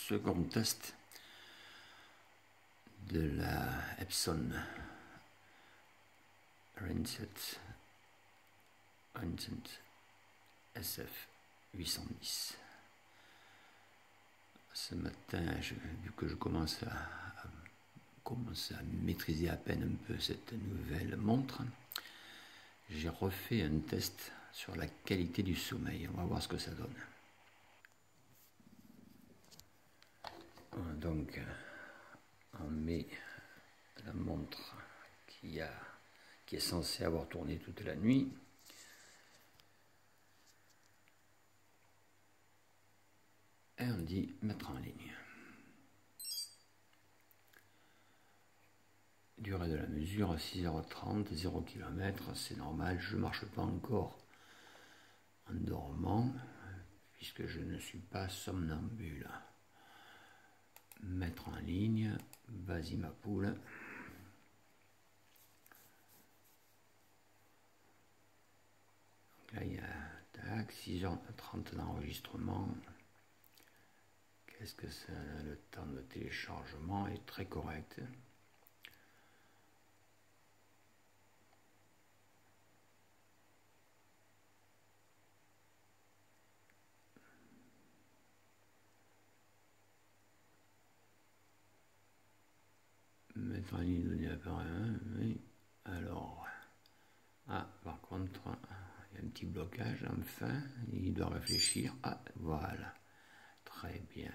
Second test de la Epson Rinsent SF 810. Ce matin, vu que je commence à maîtriser à peine un peu cette nouvelle montre, j'ai refait un test sur la qualité du sommeil. On va voir ce que ça donne. Donc, on met la montre qui est censée avoir tourné toute la nuit. Et on dit mettre en ligne. Durée de la mesure 6h30, 0 km, c'est normal, je ne marche pas encore en dormant puisque je ne suis pas somnambule. Mettre en ligne, vas-y ma poule. Donc là il y a 6h30 d'enregistrement. Qu'est-ce que ça a? Le temps de téléchargement est très correct. Mettre en ligne données appareil, oui. Alors, par contre, il y a un petit blocage, enfin, il doit réfléchir. Voilà, très bien.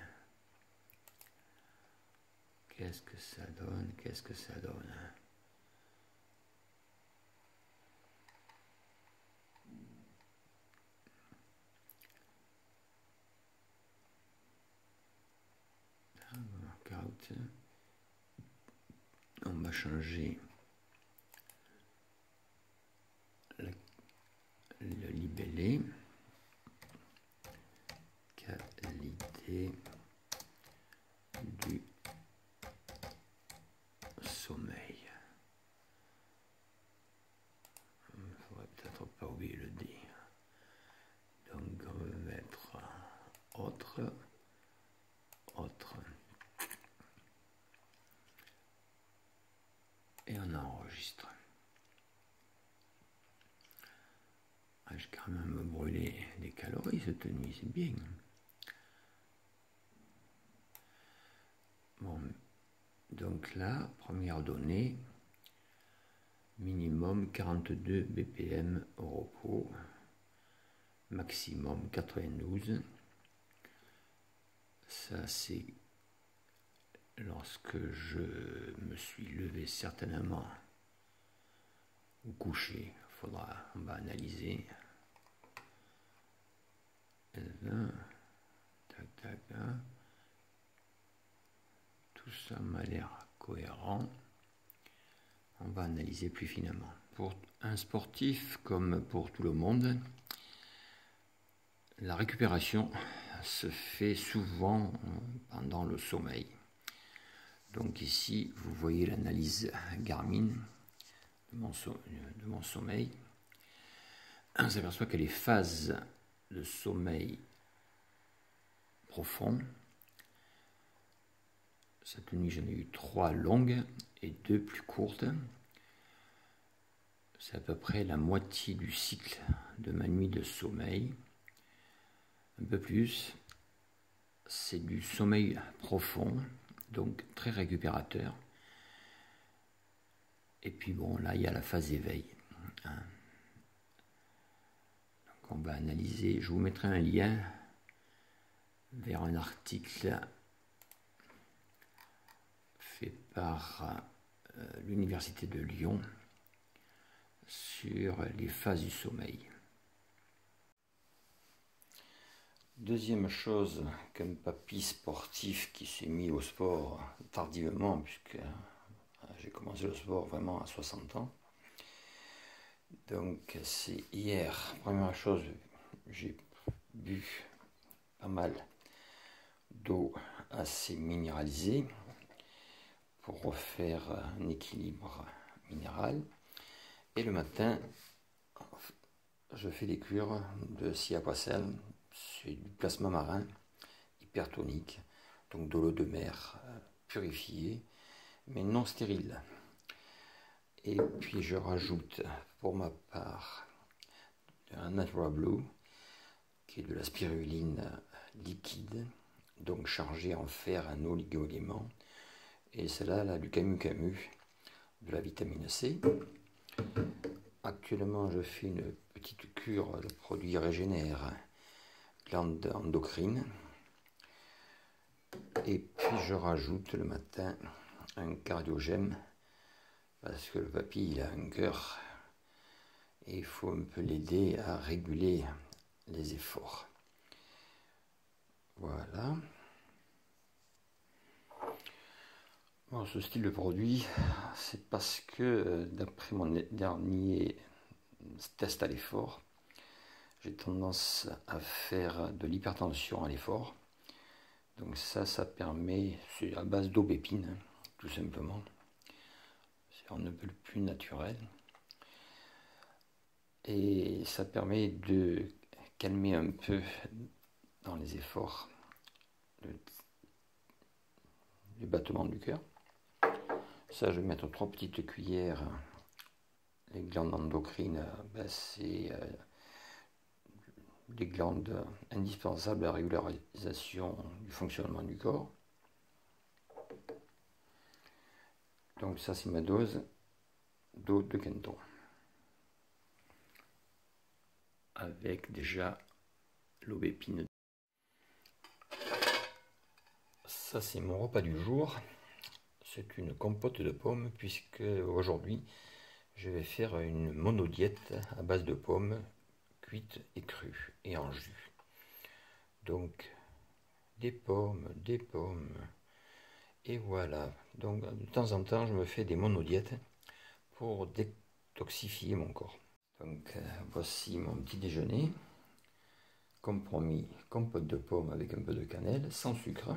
Qu'est-ce que ça donne? Qu'est-ce que ça donne? On va changer le libellé. Qualité du sommeil. Il ne faudrait peut-être pas oublier le D. Donc on va mettre autre. Et on enregistre. J'ai quand même brûlé des calories cette nuit, c'est bien. Bon, donc là, première donnée, minimum 42 BPM au repos, maximum 92. Ça c'est lorsque je me suis levé certainement ou couché. On va analyser. Tout ça m'a l'air cohérent. On va analyser plus finement. Pour un sportif comme pour tout le monde, la récupération se fait souvent pendant le sommeil. Donc ici, vous voyez l'analyse Garmin de mon sommeil. On s'aperçoit que les phases de sommeil profond, cette nuit j'en ai eu 3 longues et 2 plus courtes. C'est à peu près la moitié du cycle de ma nuit de sommeil. Un peu plus, c'est du sommeil profond, donc très récupérateur. Et puis bon, là il y a la phase éveil. Donc on va analyser, je vous mettrai un lien vers un article fait par l'Université de Lyon sur les phases du sommeil. Deuxième chose qu'un papy sportif qui s'est mis au sport tardivement, puisque j'ai commencé le sport vraiment à 60 ans. Donc c'est hier, première chose, j'ai bu pas mal d'eau assez minéralisée pour refaire un équilibre minéral. Et le matin, je fais des cures de scie à poissel, c'est du plasma marin hypertonique. donc de l'eau de mer purifiée, mais non stérile. Et puis je rajoute pour ma part un Natural Blue, qui est de la spiruline liquide, donc chargée en fer, un oligo-élément, et celle-là, là, du camu-camu, de la vitamine C. Actuellement, je fais une petite cure de produits régénère, glande endocrine, et puis je rajoute le matin un cardiogème, parce que le papy il a un cœur, et il faut un peu l'aider à réguler les efforts. Voilà. Bon, ce style de produit, c'est parce que d'après mon dernier test à l'effort, j'ai tendance à faire de l'hypertension à l'effort. Donc ça permet, c'est à base d'aubépine, tout simplement. C'est on ne peut plus naturel. Et ça permet de calmer un peu dans les efforts le battement du cœur. Ça, je vais mettre 3 petites cuillères. Les glandes endocrines, c'est les glandes indispensables à la régularisation du fonctionnement du corps. Donc ça, c'est ma dose d'eau de Kenton. Avec déjà l'aubépine. Ça, c'est mon repas du jour. C'est une compote de pommes, puisque aujourd'hui, je vais faire une monodiète à base de pommes cuites et crues et en jus. Donc, des pommes, et voilà. Donc, de temps en temps, je me fais des monodiètes pour détoxifier mon corps. Donc, voici mon petit déjeuner. Compromis, compote de pommes avec un peu de cannelle, sans sucre.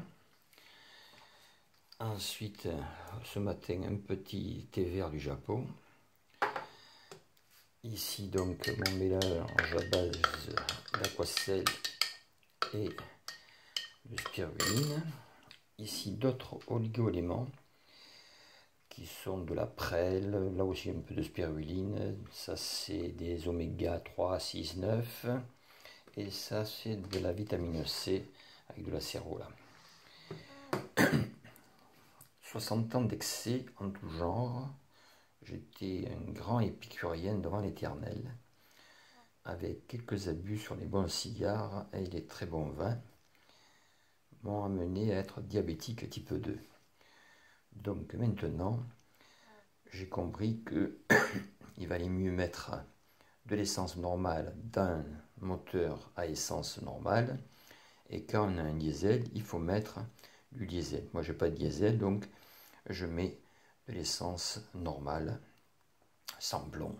Ensuite, ce matin, un petit thé vert du Japon. Ici, donc, mon mélange à base d'aquacelle et de spiruline. Ici, d'autres oligo-éléments qui sont de la prêle, là aussi un peu de spiruline. Ça, c'est des oméga 3, 6, 9. Et ça, c'est de la vitamine C avec de la cérola. 60 ans d'excès en tout genre. J'étais un grand épicurien devant l'éternel, avec quelques abus sur les bons cigares et les très bons vins, m'ont amené à être diabétique type 2. Donc maintenant, j'ai compris que il valait mieux mettre de l'essence normale d'un moteur à essence normale, et quand on a un diesel, il faut mettre du diesel. Moi, je n'ai pas de diesel, donc je mets de l'essence normale, sans plomb.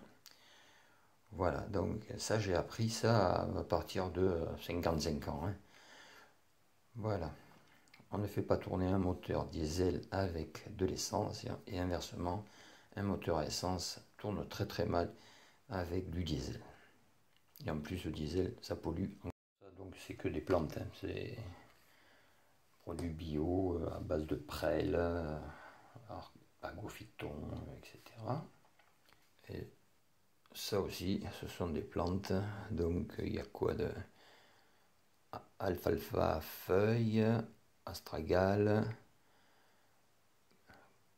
Voilà, donc ça, j'ai appris ça à partir de 55 ans. Hein. Voilà. On ne fait pas tourner un moteur diesel avec de l'essence, et inversement, un moteur à essence tourne très très mal avec du diesel. Et en plus, le diesel, ça pollue. Donc c'est que des plantes, hein. C'est produits bio à base de prêle, agophyton, etc. Et ça aussi, ce sont des plantes. Donc il y a quoi de alfalfa feuille, astragale,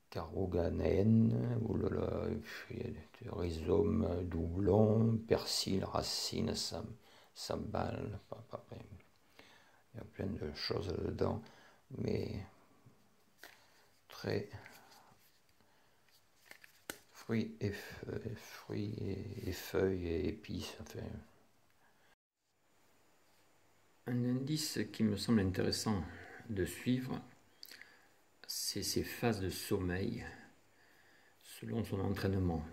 caroganène, rhizome doublon, persil, racine, sambal, il y a plein de choses dedans, mais très fruits et feuilles et épices. Enfin. Un indice qui me semble intéressant de suivre, c'est ses phases de sommeil selon son entraînement.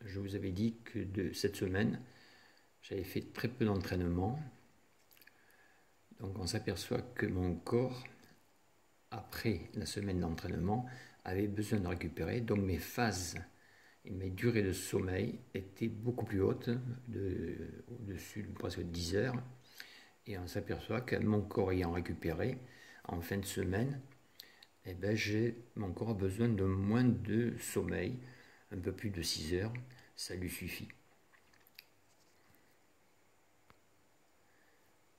Je vous avais dit que de cette semaine, j'avais fait très peu d'entraînement. Donc on s'aperçoit que mon corps, après la semaine d'entraînement, avait besoin de récupérer. Donc mes phases et mes durées de sommeil étaient beaucoup plus hautes, au-dessus de presque 10 heures. Et on s'aperçoit que mon corps ayant récupéré, en fin de semaine, eh ben, mon corps a besoin de moins de sommeil, un peu plus de 6 heures, ça lui suffit.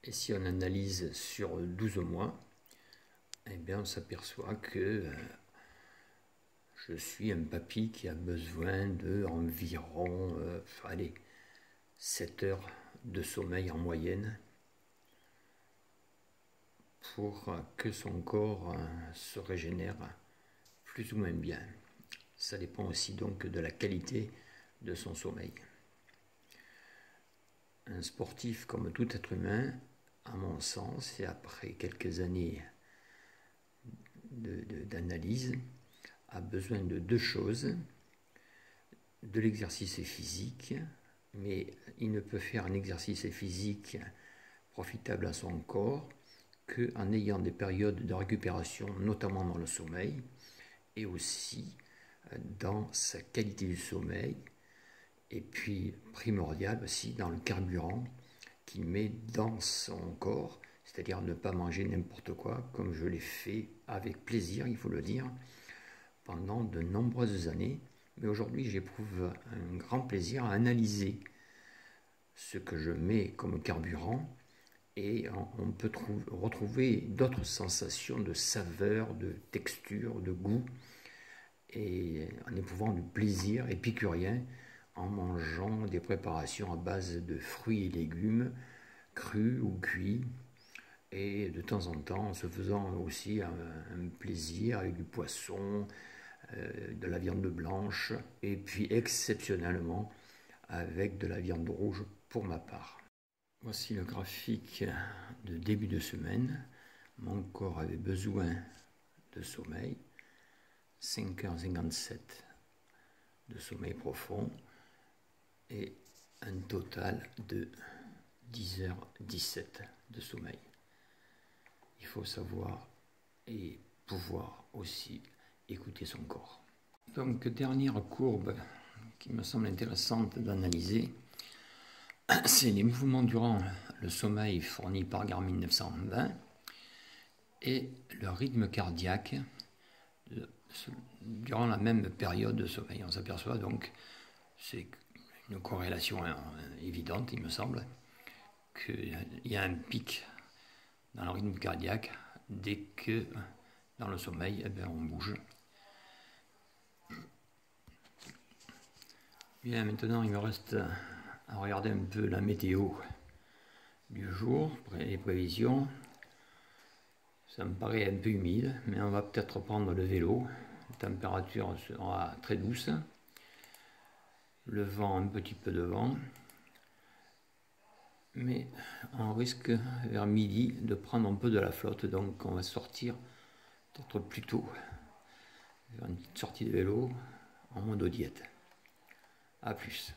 Et si on analyse sur 12 mois, eh bien, on s'aperçoit que je suis un papy qui a besoin de environ 7 heures de sommeil en moyenne pour que son corps se régénère plus ou moins bien. Ça dépend aussi donc de la qualité de son sommeil. Un sportif, comme tout être humain, à mon sens, et après quelques années d'analyse, a besoin de deux choses, de l'exercice physique, mais il ne peut faire un exercice physique profitable à son corps qu'en ayant des périodes de récupération, notamment dans le sommeil, et aussi dans sa qualité du sommeil, et puis primordial aussi dans le carburant qu'il met dans son corps, c'est-à-dire ne pas manger n'importe quoi, comme je l'ai fait avec plaisir, il faut le dire, pendant de nombreuses années. Mais aujourd'hui, j'éprouve un grand plaisir à analyser ce que je mets comme carburant, et on peut retrouver d'autres sensations de saveur, de texture, de goût, et en éprouvant du plaisir épicurien en mangeant des préparations à base de fruits et légumes, crus ou cuits, et de temps en temps en se faisant aussi un plaisir avec du poisson, de la viande blanche, et puis exceptionnellement avec de la viande rouge pour ma part. Voici le graphique de début de semaine. Mon corps avait besoin de sommeil, 5h57 de sommeil profond et un total de 10h17 de sommeil. Il faut savoir et pouvoir aussi écouter son corps. Donc, dernière courbe qui me semble intéressante d'analyser, c'est les mouvements durant le sommeil fournis par Garmin 920 et le rythme cardiaque durant la même période de sommeil. On s'aperçoit donc, c'est une corrélation évidente, il me semble, qu'il y a un pic dans le rythme cardiaque dès que dans le sommeil, eh bien, on bouge. Bien, maintenant il me reste à regarder un peu la météo du jour, les prévisions. Ça me paraît un peu humide, mais on va peut-être prendre le vélo. La température sera très douce. Le vent, un petit peu de vent. Mais on risque vers midi de prendre un peu de la flotte, donc on va sortir peut-être plus tôt. Faire une petite sortie de vélo en mode diète. A plus.